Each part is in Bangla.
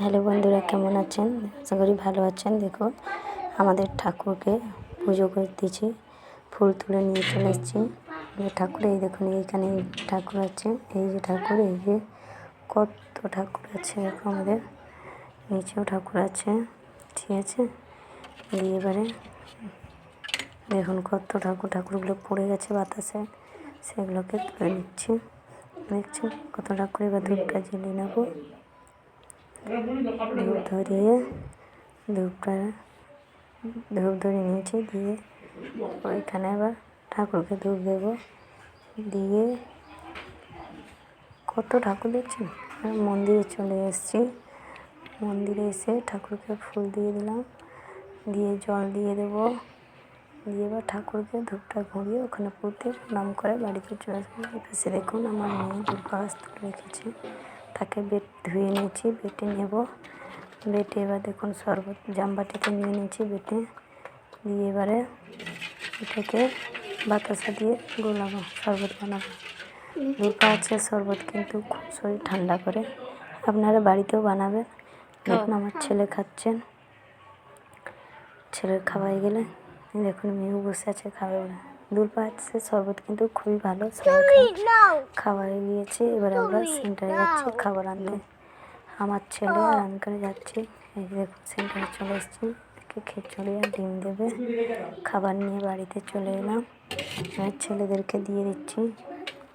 হ্যালো বন্ধুরা, কেমন আছেন? আশা করি ভালো আছেন। দেখো, আমাদের ঠাকুরকে পুজো করতেছি, ফুল তুলে নিয়ে চলে এসেছি। ঠাকুর, এই দেখুন, এইখানে ঠাকুর আছে। এই যে ঠাকুর, এই যে কত ঠাকুর আছে। দেখো, আমাদের নিচেও ঠাকুর আছে, ঠিক আছে। দিয়ে এবারে দেখুন কত ঠাকুরগুলো পড়ে গেছে বাতাসে, সেগুলোকে তুলে নিচ্ছি। দেখছেন কত ঠাকুর। এবার ধূপটা জ্বালিয়ে নেবো। ধূপ ধরিয়ে ধূপ ধরে নিয়েছি, দিয়ে ওইখানে আবার ঠাকুরকে ধূপ দেবো। দিয়ে কত ঠাকুর দেখছেন। মন্দিরে চলে এসেছি। মন্দিরে এসে ঠাকুরকে ফুল দিয়ে দিলাম, দিয়ে জল দিয়ে দেবো। দিয়ে এবার ঠাকুরকে ধূপটা ঘুরিয়ে ওখানে পুঁতে প্রণাম করে বাড়িতে চলে আসবো। এপাশে দেখুন, আমার মেয়ে দুর্গাস তুলে রেখেছে, তাকে ধুয়ে নিয়েছি, বেটে নেব। বেটে এবার দেখুন শরবত জামবাটিতে নিয়ে নিয়েছি, বেটে দিয়ে এবারে এটাকে বাতাসা দিয়ে গোলাবো, শরবত বানাবো। দুর্গা আছে শরবত, কিন্তু খুব শরীর ঠান্ডা করে। আপনারা বাড়িতেও বানাবেন। দেখুন আমার ছেলে খাচ্ছেন, ছেলের খাওয়াই গেলে দেখুন মেয়েও বসে আছে, খাবে বলে। দুর্গা আছে শরবত কিন্তু খুবই ভালো, খাওয়াই গিয়েছে। এবার আমরা সেন্টারে যাচ্ছি খাবার আনতে। আমার ছেলে আর আমি করে যাচ্ছি। এই দেখুন সেন্টারে চলে এসেছি। খিচুড়ি আর ডিম দেবে। খাবার নিয়ে বাড়িতে চলে এলাম। ছেলেদেরকে দিয়ে দিচ্ছি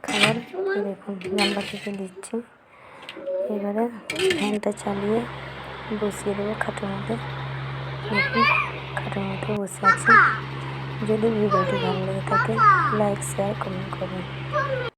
খাবার। দেখুন জামবাটিতে দিচ্ছি। এবারে ফ্যানটা চালিয়ে বসিয়ে দেবো খাটের মধ্যে। দেখুন খাটের মধ্যে বসে আছি। যদি ভিডিওটি ভালো লেগে থাকে, লাইক, শেয়ার, কমেন্ট করবেন।